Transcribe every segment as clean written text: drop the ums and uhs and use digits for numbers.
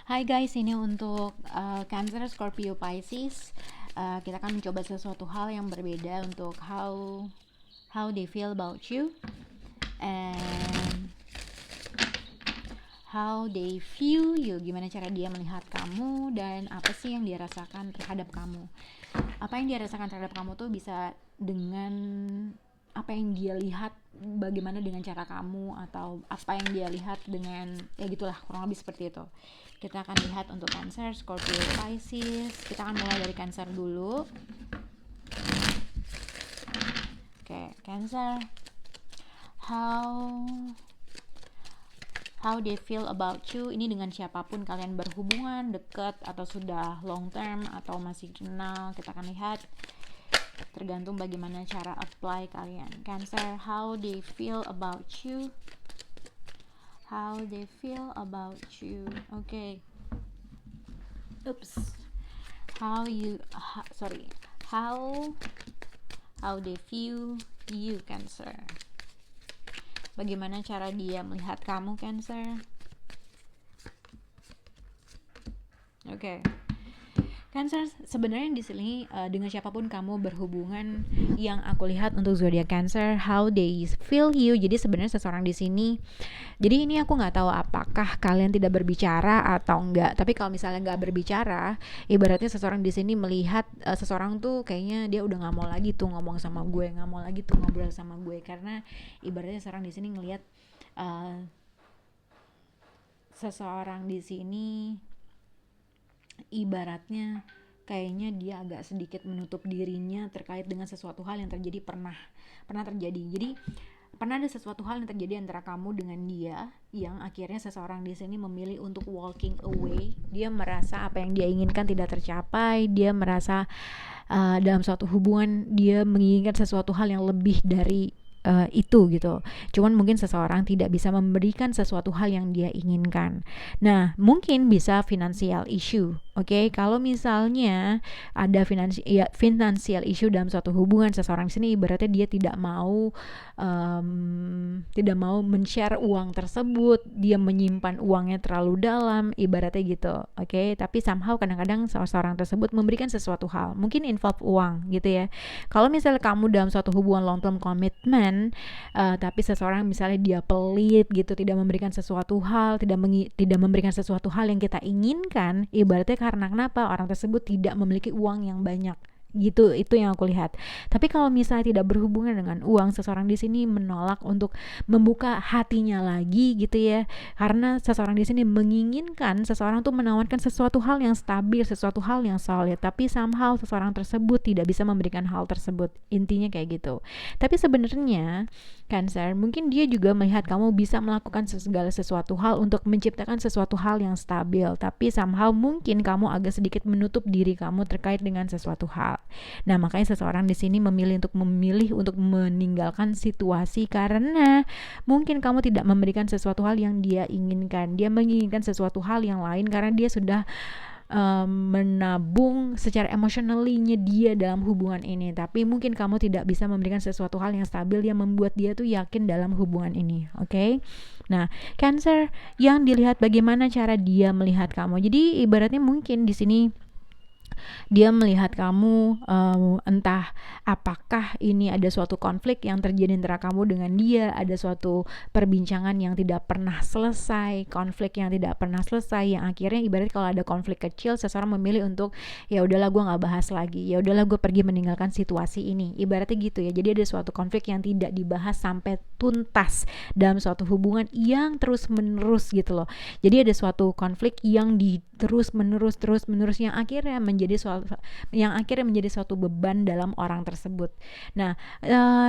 Hai guys, ini untuk Cancer, Scorpio, Pisces. Kita akan mencoba sesuatu hal yang berbeda untuk how they feel about you and how they view you. Gimana cara dia melihat kamu dan apa sih yang dia rasakan terhadap kamu. Apa yang dia rasakan terhadap kamu tuh bisa dengan apa yang dia lihat, bagaimana dengan cara kamu, atau apa yang dia lihat dengan ya gitulah, kurang lebih seperti itu. Kita akan lihat untuk Cancer, Scorpio, Pisces. Kita akan mulai dari Cancer dulu. Oke, Cancer, how they feel about you. Ini dengan siapapun kalian berhubungan, dekat atau sudah long term atau masih kenal, kita akan lihat. Tergantung bagaimana cara apply kalian. Cancer, how they feel about you. How they feel about you. Okay. Oops. How they view you, Cancer. Bagaimana cara dia melihat kamu, Cancer? Oke. Cancer, sebenarnya di sini dengan siapapun kamu berhubungan, yang aku lihat untuk zodiak Cancer, how they feel you. Jadi sebenarnya seseorang di sini. Jadi ini aku nggak tahu apakah kalian tidak berbicara atau enggak. Tapi kalau misalnya nggak berbicara, ibaratnya seseorang di sini melihat seseorang tuh kayaknya dia udah nggak mau lagi tuh ngomong sama gue, nggak mau lagi tuh ngobrol sama gue, karena ibaratnya seseorang di sini ngelihat seseorang di sini ibaratnya kayaknya dia agak sedikit menutup dirinya terkait dengan sesuatu hal yang pernah terjadi. Jadi pernah ada sesuatu hal yang terjadi antara kamu dengan dia, yang akhirnya seseorang di sini memilih untuk walking away. Dia merasa apa yang dia inginkan tidak tercapai. Dia merasa dalam suatu hubungan dia menginginkan sesuatu hal yang lebih dari itu gitu. Cuman mungkin seseorang tidak bisa memberikan sesuatu hal yang dia inginkan. Nah, mungkin bisa financial issue. Oke, kalau misalnya ada financial issue dalam suatu hubungan, seseorang di sini ibaratnya dia tidak mau men-share uang tersebut, dia menyimpan uangnya terlalu dalam, ibaratnya gitu. Oke, tapi somehow kadang-kadang seseorang tersebut memberikan sesuatu hal, mungkin involve uang gitu ya. Kalau misalnya kamu dalam suatu hubungan long term commitment, tapi seseorang misalnya dia pelit gitu, tidak memberikan sesuatu hal, tidak memberikan sesuatu hal yang kita inginkan, ibaratnya karena kenapa? Orang tersebut tidak memiliki uang yang banyak. Gitu, itu yang aku lihat. Tapi kalau misalnya tidak berhubungan dengan uang, seseorang di sini menolak untuk membuka hatinya lagi gitu ya, karena seseorang di sini menginginkan seseorang tuh menawarkan sesuatu hal yang stabil, sesuatu hal yang solid, tapi somehow seseorang tersebut tidak bisa memberikan hal tersebut. Intinya kayak gitu. Tapi sebenarnya Cancer, mungkin dia juga melihat kamu bisa melakukan segala sesuatu hal untuk menciptakan sesuatu hal yang stabil, tapi somehow mungkin kamu agak sedikit menutup diri kamu terkait dengan sesuatu hal. Nah, makanya seseorang di sini memilih untuk meninggalkan situasi karena mungkin kamu tidak memberikan sesuatu hal yang dia inginkan. Dia menginginkan sesuatu hal yang lain karena dia sudah menabung secara emotionally-nya dia dalam hubungan ini, tapi mungkin kamu tidak bisa memberikan sesuatu hal yang stabil yang membuat dia tuh yakin dalam hubungan ini. Oke? Nah, Cancer, yang dilihat bagaimana cara dia melihat kamu. Jadi ibaratnya mungkin di sini dia melihat kamu, entah apakah ini ada suatu konflik yang terjadi antara kamu dengan dia, ada suatu perbincangan yang tidak pernah selesai, konflik yang tidak pernah selesai, yang akhirnya ibarat kalau ada konflik kecil, seseorang memilih untuk ya udahlah gue nggak bahas lagi, ya udahlah gue pergi meninggalkan situasi ini, ibaratnya gitu ya. Jadi ada suatu konflik yang tidak dibahas sampai tuntas dalam suatu hubungan yang terus menerus gitu loh. Jadi ada suatu konflik yang terus menerus yang akhirnya menjadi suatu beban dalam orang tersebut. Nah,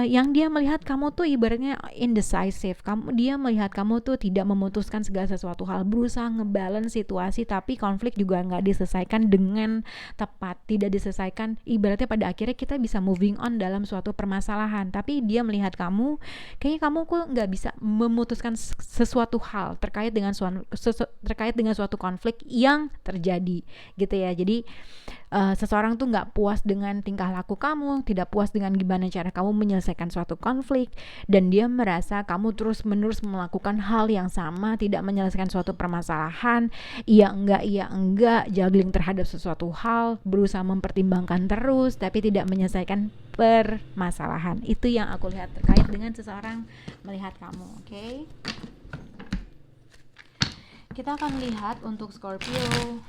yang dia melihat kamu tuh ibaratnya indecisive. Dia melihat kamu tuh tidak memutuskan segala sesuatu hal, berusaha ngebalance situasi, tapi konflik juga nggak diselesaikan dengan tepat, tidak diselesaikan. Ibaratnya pada akhirnya kita bisa moving on dalam suatu permasalahan, tapi dia melihat kamu, kayaknya kamu kok nggak bisa memutuskan sesuatu hal terkait dengan suatu konflik yang terjadi gitu ya. Jadi seseorang tuh nggak puas dengan tingkah laku kamu, tidak puas dengan gimana cara kamu menyelesaikan suatu konflik, dan dia merasa kamu terus-menerus melakukan hal yang sama, tidak menyelesaikan suatu permasalahan, iya enggak, juggling terhadap sesuatu hal, berusaha mempertimbangkan terus tapi tidak menyelesaikan permasalahan. Itu yang aku lihat terkait dengan seseorang melihat kamu. Oke? Kita akan lihat untuk Scorpio,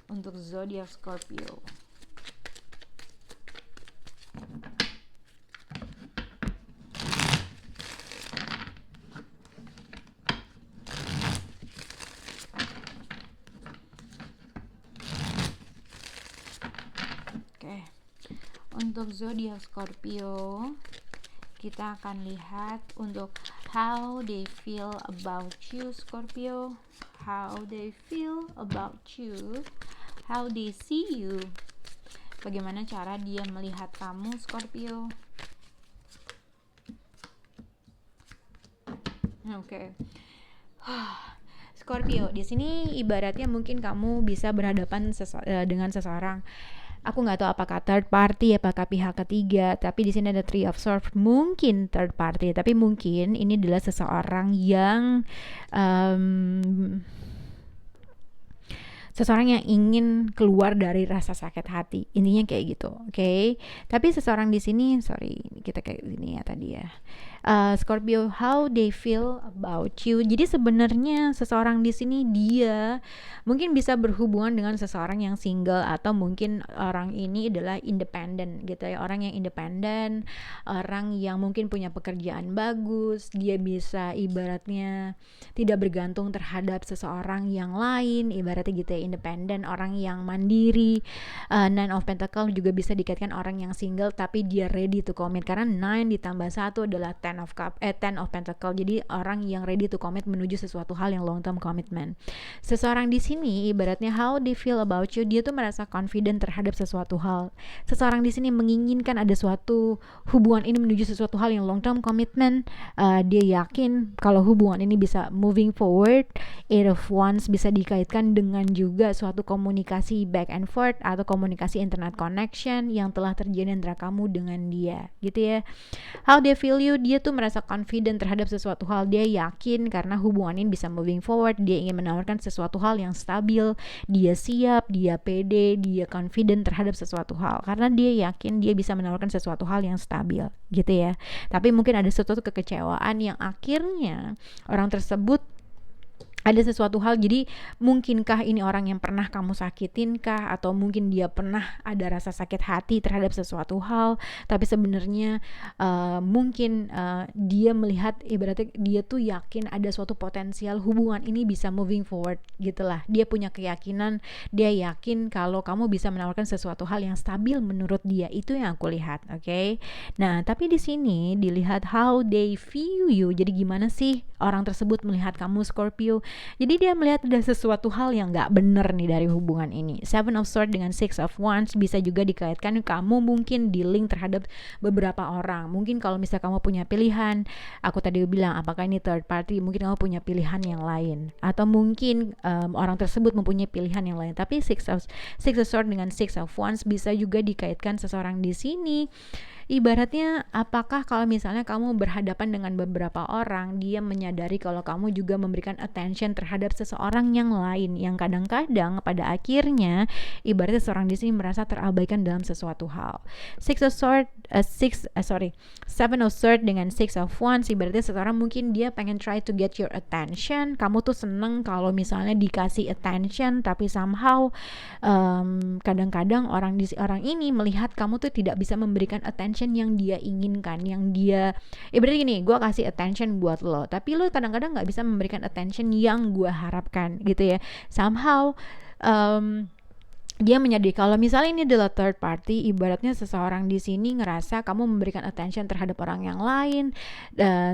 untuk zodiak Scorpio. Oke. Untuk zodiak Scorpio, kita akan lihat untuk how they feel about you, Scorpio. How they feel about you, how they see you. Bagaimana cara dia melihat kamu, Scorpio. Oke. Scorpio, di sini ibaratnya mungkin kamu bisa berhadapan dengan seseorang. Aku nggak tahu apakah third party, apakah pihak ketiga, tapi di sini ada Three of Swords, mungkin third party, tapi mungkin ini adalah seseorang yang ingin keluar dari rasa sakit hati, intinya kayak gitu, oke? Tapi seseorang di sini, kita kayak gini ya tadi ya. Scorpio, how they feel about you. Jadi sebenarnya seseorang di sini dia mungkin bisa berhubungan dengan seseorang yang single, atau mungkin orang ini adalah independen gitu ya, orang yang independen, orang yang mungkin punya pekerjaan bagus, dia bisa ibaratnya tidak bergantung terhadap seseorang yang lain, ibaratnya gitu ya, independen, orang yang mandiri. Nine of Pentacles juga bisa dikaitkan orang yang single tapi dia ready to commit, karena 9 ditambah 1 adalah 10 of Pentacles, jadi orang yang ready to commit menuju sesuatu hal yang long term commitment. Seseorang di sini ibaratnya how they feel about you, dia tuh merasa confident terhadap sesuatu hal. Seseorang di sini menginginkan ada suatu hubungan ini menuju sesuatu hal yang long term commitment. Dia yakin kalau hubungan ini bisa moving forward. Eight of Wands bisa dikaitkan dengan juga suatu komunikasi back and forth atau komunikasi internet connection yang telah terjadi antara kamu dengan dia gitu ya. How they feel you, dia tuh merasa confident terhadap sesuatu hal, dia yakin karena hubungan ini bisa moving forward, dia ingin menawarkan sesuatu hal yang stabil, dia siap, dia pede, dia confident terhadap sesuatu hal karena dia yakin dia bisa menawarkan sesuatu hal yang stabil gitu ya. Tapi mungkin ada suatu kekecewaan yang akhirnya orang tersebut ada sesuatu hal, jadi mungkinkah ini orang yang pernah kamu sakitin kah, atau mungkin dia pernah ada rasa sakit hati terhadap sesuatu hal, tapi sebenarnya mungkin dia melihat ibaratnya dia tuh yakin ada suatu potensial hubungan ini bisa moving forward gitulah. Dia punya keyakinan, dia yakin kalau kamu bisa menawarkan sesuatu hal yang stabil menurut dia. Itu yang aku lihat, oke? Nah, tapi di sini dilihat how they view you. Jadi gimana sih orang tersebut melihat kamu, Scorpio? Jadi dia melihat ada sesuatu hal yang gak bener nih dari hubungan ini. Seven of Swords dengan Six of Wands bisa juga dikaitkan kamu mungkin dealing terhadap beberapa orang. Mungkin kalau misalnya kamu punya pilihan, aku tadi bilang apakah ini third party, mungkin kamu punya pilihan yang lain, atau mungkin orang tersebut mempunyai pilihan yang lain. Tapi Six of Swords dengan Six of Wands bisa juga dikaitkan seseorang di sini. Ibaratnya apakah kalau misalnya kamu berhadapan dengan beberapa orang, dia menyadari kalau kamu juga memberikan attention terhadap seseorang yang lain, yang kadang-kadang pada akhirnya ibaratnya seorang di sini merasa terabaikan dalam sesuatu hal. Seven of Swords dengan Six of Wands ibaratnya seseorang mungkin dia pengen try to get your attention. Kamu tuh seneng kalau misalnya dikasih attention, tapi somehow kadang-kadang orang ini melihat kamu tuh tidak bisa memberikan attention yang dia inginkan, yang dia ibaratnya gini, gue kasih attention buat lo, tapi lo kadang-kadang nggak bisa memberikan attention yang gue harapkan gitu ya. Somehow dia menyadari kalau misalnya ini adalah third party, ibaratnya seseorang di sini ngerasa kamu memberikan attention terhadap orang yang lain,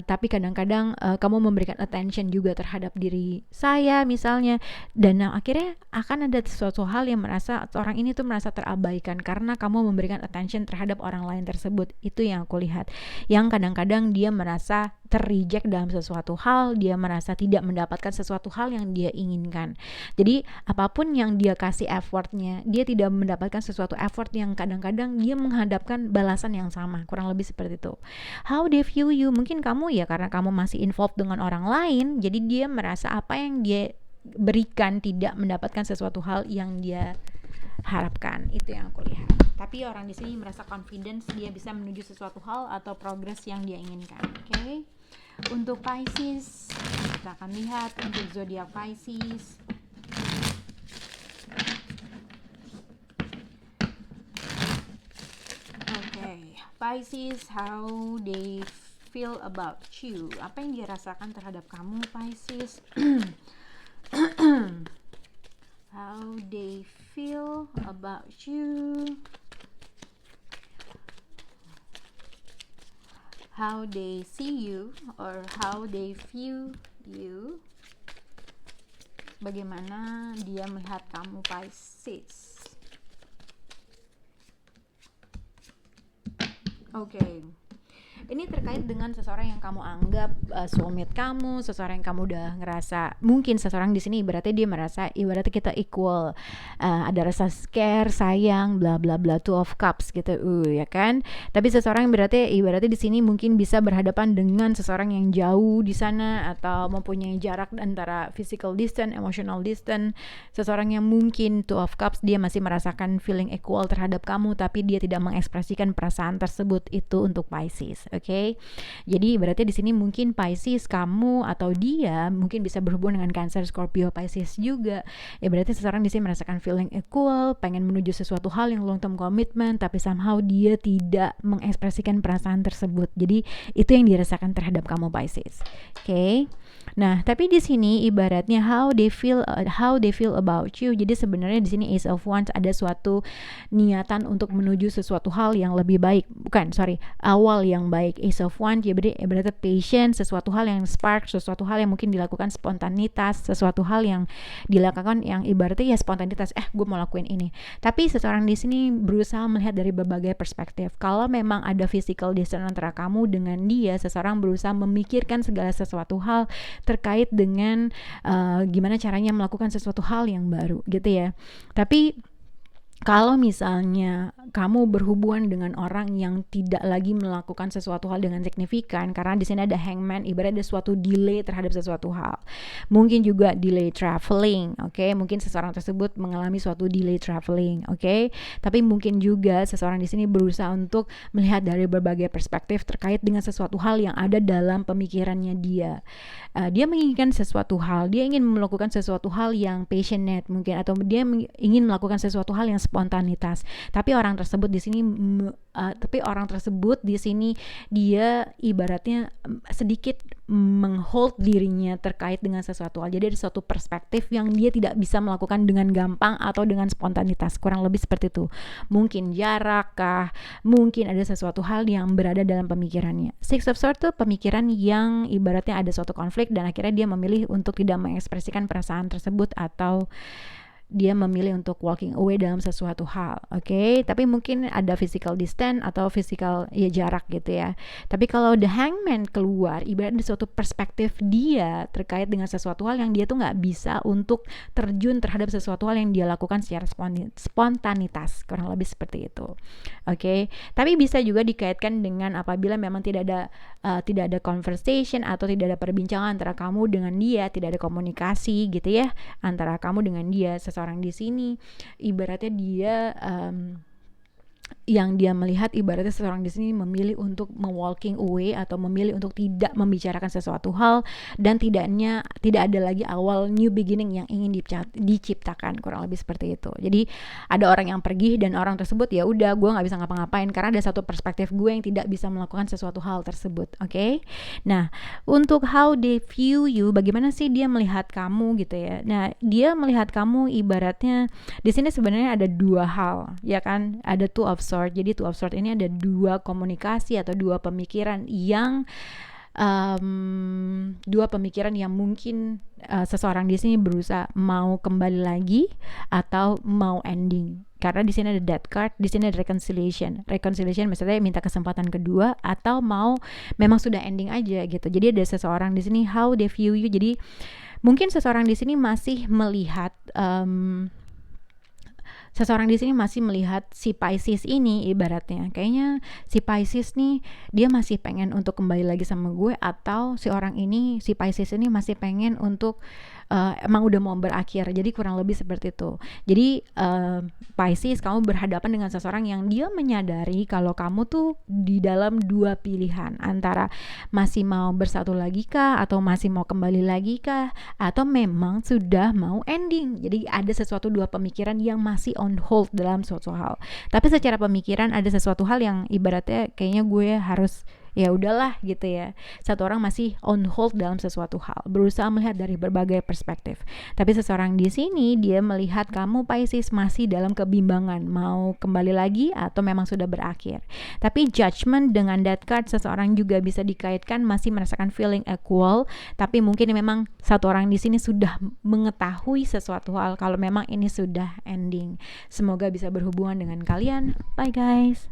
tapi kadang-kadang kamu memberikan attention juga terhadap diri saya misalnya, dan akhirnya akan ada suatu hal yang merasa orang ini tuh merasa terabaikan karena kamu memberikan attention terhadap orang lain tersebut. Itu yang aku lihat, yang kadang-kadang dia merasa terreject dalam sesuatu hal, dia merasa tidak mendapatkan sesuatu hal yang dia inginkan. Jadi apapun yang dia kasih effortnya, dia tidak mendapatkan sesuatu effort yang kadang-kadang dia menghadapkan balasan yang sama, kurang lebih seperti itu. How they view you, mungkin kamu ya karena kamu masih involved dengan orang lain, jadi dia merasa apa yang dia berikan tidak mendapatkan sesuatu hal yang dia harapkan. Itu yang aku lihat. Tapi orang di sini merasa confidence dia bisa menuju sesuatu hal atau progress yang dia inginkan. Oke. Untuk Pisces, kita akan lihat untuk zodiak Pisces. Oke, Pisces, how they feel about you. Apa yang dia rasakan terhadap kamu, Pisces? How they feel about you, how they see you or how they view you. Bagaimana dia melihat kamu, Pisces? Oke. Ini terkait dengan seseorang yang kamu anggap soulmate kamu, seseorang yang kamu udah ngerasa, mungkin seseorang di sini ibaratnya dia merasa ibaratnya kita equal, ada rasa care, sayang, bla bla bla, two of cups gitu, ya kan? Tapi seseorang yang ibaratnya di sini mungkin bisa berhadapan dengan seseorang yang jauh di sana atau mempunyai jarak antara physical distance, emotional distance. Seseorang yang mungkin two of cups dia masih merasakan feeling equal terhadap kamu, tapi dia tidak mengekspresikan perasaan tersebut. Itu untuk Pisces. Oke. Jadi berarti di sini mungkin Pisces kamu atau dia mungkin bisa berhubungan dengan Cancer, Scorpio, Pisces juga. Ya berarti seseorang di sini merasakan feeling equal, pengen menuju sesuatu hal yang long term commitment, tapi somehow dia tidak mengekspresikan perasaan tersebut. Jadi itu yang dirasakan terhadap kamu, Pisces. Oke. Nah, tapi di sini ibaratnya how they feel about you. Jadi sebenarnya di sini Ace of Wands ada suatu niatan untuk menuju sesuatu hal yang lebih baik. Awal yang baik. Ace of Wands ya berarti patient, sesuatu hal yang spark, sesuatu hal yang mungkin dilakukan spontanitas, sesuatu hal yang dilakukan yang ibaratnya ya spontanitas. Gue mau lakuin ini. Tapi seseorang di sini berusaha melihat dari berbagai perspektif. Kalau memang ada physical distance antara kamu dengan dia, seseorang berusaha memikirkan segala sesuatu hal terkait dengan gimana caranya melakukan sesuatu hal yang baru gitu ya. Tapi kalau misalnya kamu berhubungan dengan orang yang tidak lagi melakukan sesuatu hal dengan signifikan, karena di sini ada hangman, ibarat ada suatu delay terhadap sesuatu hal. Mungkin juga delay traveling, oke? Mungkin seseorang tersebut mengalami suatu delay traveling, oke? Tapi mungkin juga seseorang di sini berusaha untuk melihat dari berbagai perspektif terkait dengan sesuatu hal yang ada dalam pemikirannya dia. Dia menginginkan sesuatu hal, dia ingin melakukan sesuatu hal yang passionate mungkin, atau dia ingin melakukan sesuatu hal yang spontanitas. Tapi orang tersebut di sini dia ibaratnya sedikit menghold dirinya terkait dengan sesuatu hal. Jadi ada suatu perspektif yang dia tidak bisa melakukan dengan gampang atau dengan spontanitas. Kurang lebih seperti itu. Mungkin jarak kah, mungkin ada sesuatu hal yang berada dalam pemikirannya. Six of Swords itu pemikiran yang ibaratnya ada suatu konflik dan akhirnya dia memilih untuk tidak mengekspresikan perasaan tersebut atau dia memilih untuk walking away dalam sesuatu hal, oke? Tapi mungkin ada physical distance atau physical ya jarak gitu ya. Tapi kalau the hangman keluar, ibarat ada suatu perspektif dia terkait dengan sesuatu hal yang dia tuh nggak bisa untuk terjun terhadap sesuatu hal yang dia lakukan secara spontanitas, kurang lebih seperti itu, oke? Tapi bisa juga dikaitkan dengan apabila memang tidak ada conversation atau tidak ada perbincangan antara kamu dengan dia, tidak ada komunikasi gitu ya antara kamu dengan dia. Orang di sini ibaratnya dia yang dia melihat ibaratnya seseorang di sini memilih untuk walking away atau memilih untuk tidak membicarakan sesuatu hal dan tidak ada lagi awal new beginning yang ingin diciptakan, kurang lebih seperti itu. Jadi ada orang yang pergi dan orang tersebut ya udah gue nggak bisa ngapa-ngapain karena ada satu perspektif gue yang tidak bisa melakukan sesuatu hal tersebut, oke? Nah, untuk how they view you, bagaimana sih dia melihat kamu gitu ya? Nah, dia melihat kamu ibaratnya di sini sebenarnya ada dua hal, ya kan? Ada two of Swords. Jadi two of Swords ini ada dua komunikasi atau dua pemikiran yang dua pemikiran yang mungkin seseorang di sini berusaha mau kembali lagi atau mau ending. Karena di sini ada death card, di sini ada reconciliation. Reconciliation maksudnya minta kesempatan kedua atau mau memang sudah ending aja gitu. Jadi ada seseorang di sini how they view you. Jadi mungkin seseorang di sini masih melihat si Pisces ini, ibaratnya kayaknya si Pisces nih dia masih pengen untuk kembali lagi sama gue, atau si Pisces ini masih pengen untuk emang udah mau berakhir. Jadi kurang lebih seperti itu. Jadi Pisces, kamu berhadapan dengan seseorang yang dia menyadari kalau kamu tuh di dalam dua pilihan, antara masih mau bersatu lagi kah, atau masih mau kembali lagi kah, atau memang sudah mau ending. Jadi ada sesuatu dua pemikiran yang masih on hold dalam suatu hal. Tapi secara pemikiran ada sesuatu hal yang ibaratnya kayaknya gue harus ya udahlah gitu ya. Satu orang masih on hold dalam sesuatu hal, berusaha melihat dari berbagai perspektif. Tapi seseorang di sini dia melihat kamu Pisces masih dalam kebimbangan, mau kembali lagi atau memang sudah berakhir. Tapi judgment dengan that card, seseorang juga bisa dikaitkan masih merasakan feeling equal, tapi mungkin memang satu orang di sini sudah mengetahui sesuatu hal kalau memang ini sudah ending. Semoga bisa berhubungan dengan kalian. Bye guys.